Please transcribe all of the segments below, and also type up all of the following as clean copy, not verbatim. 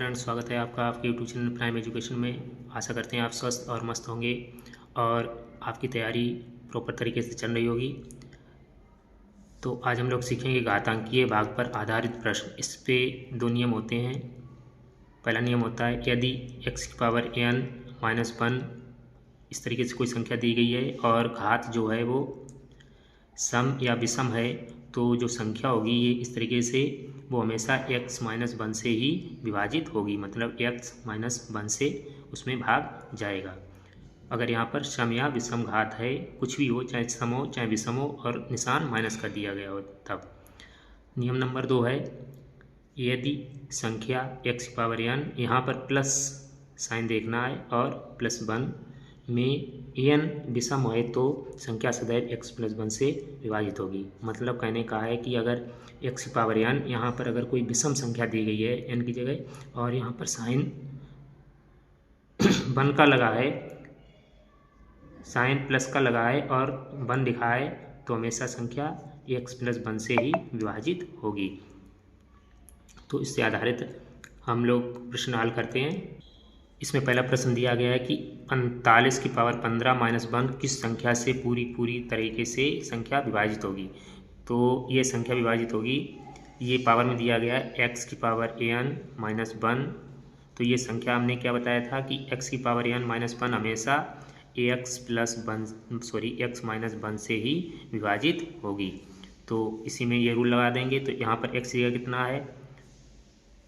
Friends, स्वागत है आपका आपके यूट्यूब चैनल प्राइम एजुकेशन में। आशा करते हैं आप स्वस्थ और मस्त होंगे और आपकी तैयारी प्रॉपर तरीके से चल रही होगी। तो आज हम लोग सीखेंगे घातांकीय भाग पर आधारित प्रश्न। इस पे दो नियम होते हैं। पहला नियम होता है, यदि x की पावर n-1 इस तरीके से कोई संख्या दी गई है और घात जो है वो सम या विषम है, तो जो संख्या होगी ये इस तरीके से वो हमेशा x-1 से ही विभाजित होगी, मतलब x-1 से उसमें भाग जाएगा। अगर यहाँ पर सम या विषम घात है, कुछ भी हो, चाहे सम हो चाहे विषम हो, और निशान माइनस कर दिया गया हो तब। नियम नंबर 2 है, यदि संख्या x की पावर n, यहाँ पर प्लस साइन देखना है और +1 में n विषम है तो संख्या सदैव x+1 से विभाजित होगी। मतलब कहने का है कि अगर x की पावर n, यहाँ पर अगर कोई विषम संख्या दी गई है n की जगह और यहाँ पर साइन 1 का लगा है, साइन प्लस का लगा है और 1 लिखा है, तो हमेशा संख्या x+1 से ही विभाजित होगी। तो इससे आधारित हम लोग प्रश्न हल करते हैं। इसमें पहला प्रश्न दिया गया है कि 45 की पावर 15 - 1 किस संख्या से पूरी तरीके से संख्या विभाजित होगी। तो ये संख्या विभाजित होगी, ये पावर में दिया गया है x की पावर n-1। तो ये संख्या हमने क्या बताया था कि x की पावर n-1 हमेशा x-1 से ही विभाजित होगी। तो इसी में ये रूल लगा देंगे। तो यहाँ पर x की जगह कितना है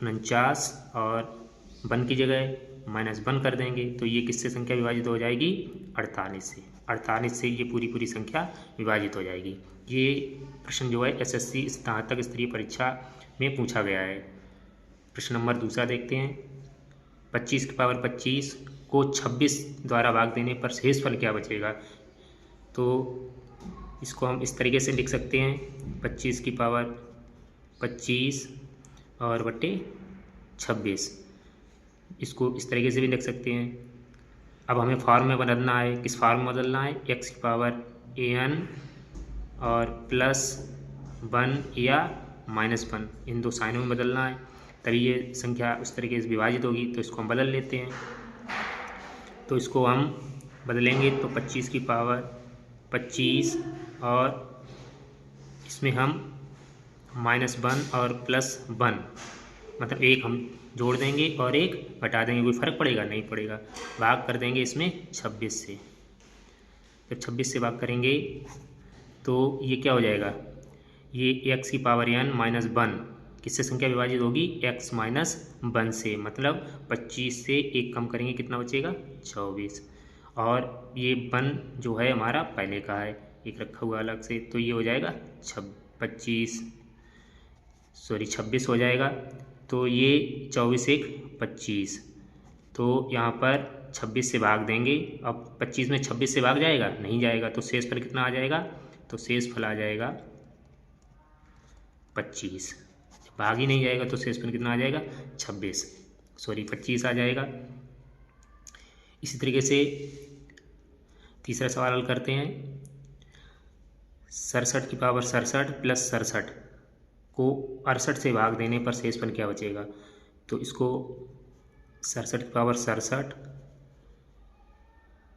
49 और 1 की जगह -1 कर देंगे, तो ये किससे संख्या विभाजित हो जाएगी 48 से। 48 से ये पूरी संख्या विभाजित हो जाएगी। ये प्रश्न जो है एसएससी स्नातक स्तरीय परीक्षा में पूछा गया है। प्रश्न नंबर दूसरा देखते हैं, 25 की पावर 25 को 26 द्वारा भाग देने पर शेषफल क्या बचेगा। तो इसको हम इस तरीके से लिख सकते हैं, 25 की पावर 25 और बटे 26, इसको इस तरीके से भी लिख सकते हैं। अब हमें फॉर्म में बदलना है। किस फॉर्म में बदलना है, x की पावर an और +1 या -1, इन दो साइनों में बदलना है, तभी ये संख्या उस तरीके से विभाजित होगी। तो इसको हम बदल लेते हैं। तो इसको हम बदलेंगे तो 25 की पावर 25 और इसमें हम -1 और +1, मतलब एक हम जोड़ देंगे और एक घटा देंगे। कोई फ़र्क पड़ेगा? नहीं पड़ेगा। भाग कर देंगे इसमें 26 से। जब 26 से भाग करेंगे तो ये क्या हो जाएगा, ये x की पावर n-1 किससे संख्या विभाजित होगी x-1 से, मतलब 25 से एक कम करेंगे कितना बचेगा 24। और ये 1 जो है हमारा पहले का है, एक रखा हुआ अलग से, तो ये हो जाएगा 26 हो जाएगा। तो ये 24 एक 25, तो यहाँ पर 26 से भाग देंगे। अब 25 में 26 से भाग जाएगा? नहीं जाएगा। तो शेषफल कितना आ जाएगा, तो शेषफल आ जाएगा 25। भाग ही नहीं जाएगा तो शेषफल कितना आ जाएगा 25 आ जाएगा। इसी तरीके से तीसरा सवाल हल करते हैं, 67 की पावर 67 + 67 को 68 से भाग देने पर शेषफल क्या बचेगा। तो इसको 67 की पावर 67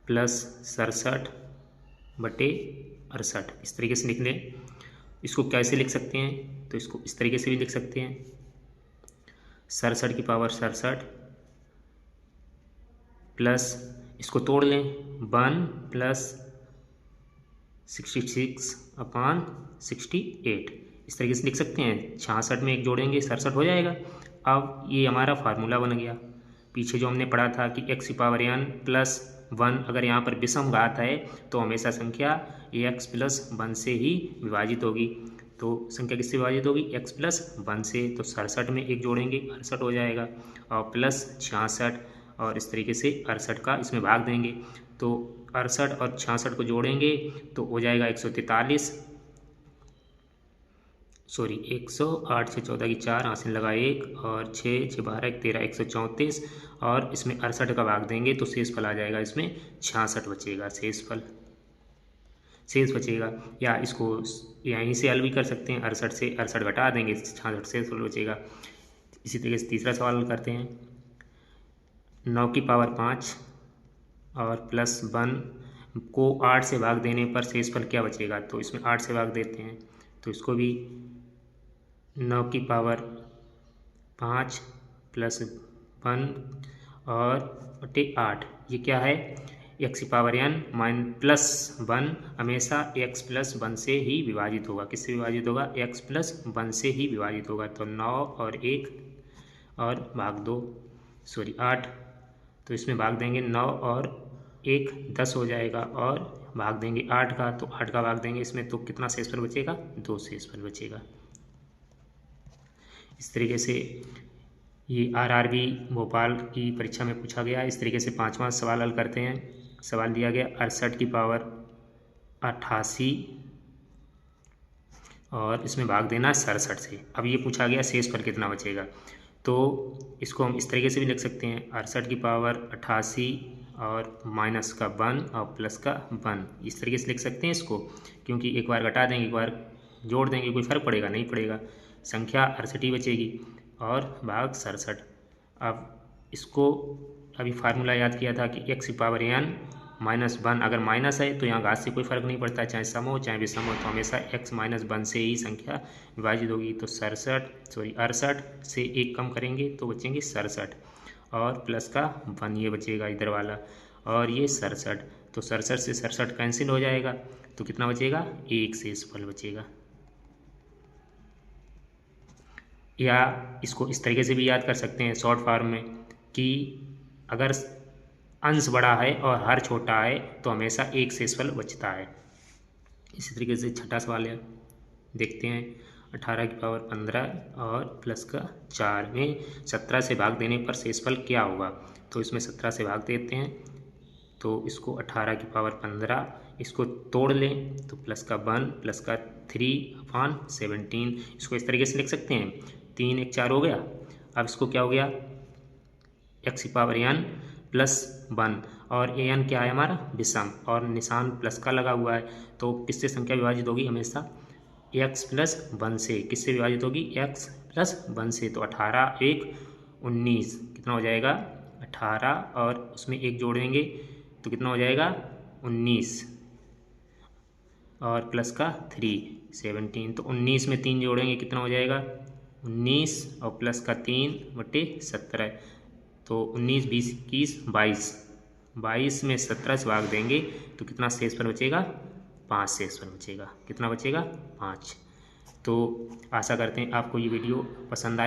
+ 67 बटे 68 इस तरीके से लिख लें। इसको कैसे लिख सकते हैं, तो इसको इस तरीके से भी लिख सकते हैं, 67 की पावर 67 प्लस इसको तोड़ लें 1 + 66/68 इस तरीके से लिख सकते हैं। 66 में एक जोड़ेंगे 67 हो जाएगा। अब ये हमारा फार्मूला बन गया। पीछे जो हमने पढ़ा था कि x की पावर n+1 अगर यहाँ पर विषम घात है तो हमेशा संख्या x+1 से ही विभाजित होगी। तो संख्या किससे विभाजित होगी x+1 से। तो 67 में एक जोड़ेंगे 68 हो जाएगा और +66 और इस तरीके से 68 का इसमें भाग देंगे। तो 68 और 66 को जोड़ेंगे तो हो जाएगा 143, 108 से 14 की 4 आसन लगा 1 और 6 6 12 13 134 और इसमें 68 का भाग देंगे तो शेषफल आ जाएगा इसमें 66 बचेगा। शेष बचेगा, या इसको यहीं से हल भी कर सकते हैं, 68 से 68 घटा देंगे 66 शेषफल बचेगा। इसी तरीके से तीसरा सवाल करते हैं, 9 की पावर 5 और प्लस 1 को 8 से भाग देने पर शेषफल क्या बचेगा, तो इसमें 8 से भाग देते हैं तो इसको भी 9 की पावर 5 प्लस 1 और बटे 8, ये क्या है, एक्स की पावर n प्लस 1 हमेशा x प्लस 1 से ही विभाजित होगा। किससे विभाजित होगा, x प्लस 1 से ही विभाजित होगा। तो 9 और 1 और भाग 2 सॉरी 8, तो इसमें भाग देंगे 9 और 1 10 हो जाएगा और भाग देंगे 8 का, तो 8 का भाग देंगे इसमें, तो कितना शेषफल बचेगा, 2 शेषफल बचेगा। इस तरीके से ये आरआरबी भोपाल की परीक्षा में पूछा गया। इस तरीके से 5वां सवाल हल करते हैं। सवाल दिया गया 68 की पावर 88 और इसमें भाग देना 67 से। अब ये पूछा गया शेषफल कितना बचेगा, तो इसको हम इस तरीके से भी लिख सकते हैं 68 की पावर 88 और माइनस का 1 और प्लस का 1, इस तरीके से लिख सकते हैं इसको, क्योंकि एक बार घटा देंगे एक बार जोड़ देंगे, कोई फर्क पड़ेगा नहीं पड़ेगा, संख्या 68 बचेगी और भाग 67। अब इसको अभी फार्मूला याद किया था कि x की पावर n माइनस 1, अगर माइनस है तो यहाँ घात से कोई फर्क नहीं पड़ता, चाहे सम हो चाहे विषम हो, तो हमेशा x माइनस 1 से ही संख्या विभाजित होगी। तो 68 से 1 कम करेंगे तो बचेंगे 67 और प्लस का 1 ये बचेगा इधर वाला, और ये 67, तो 67 से 67 कैंसिल हो जाएगा, तो कितना बचेगा, 1 शेषफल बचेगा। या इसको इस तरीके से भी याद कर सकते हैं शॉर्ट फॉर्म में कि अगर अंश बड़ा है और हर छोटा है तो हमेशा 1 शेषफल बचता है। इसी तरीके से छठा सवाल है, देखते हैं 18 की पावर 15 और प्लस का 4 में 17 से भाग देने पर शेषफल क्या होगा, तो इसमें 17 से भाग देते हैं तो इसको 18 की पावर 15, इसको तोड़ लें तो प्लस का 1 प्लस का 3/17, इसको इस तरीके से लिख सकते हैं 3 1 4 हो गया। अब इसको क्या हो गया, x की पावर n प्लस 1 और an क्या है हमारा विषम और निशान प्लस का लगा हुआ है, तो किससे संख्या विभाजित होगी, हमेशा x प्लस 1 से। किससे विभाजित होगी, x प्लस 1 से। तो 18 1 19 कितना हो जाएगा 18 और उसमें 1 जोड़ेंगे तो कितना हो जाएगा 19 और प्लस का 3 17, तो 19 में 3 जोड़ेंगे कितना हो जाएगा 19 और प्लस का 3/17, तो 19 20 21 22, 22 में 17 से भाग देंगे तो कितना शेषफल बचेगा, 5 शेषफल बचेगा। कितना बचेगा, 5। तो आशा करते हैं आपको ये वीडियो पसंद आए।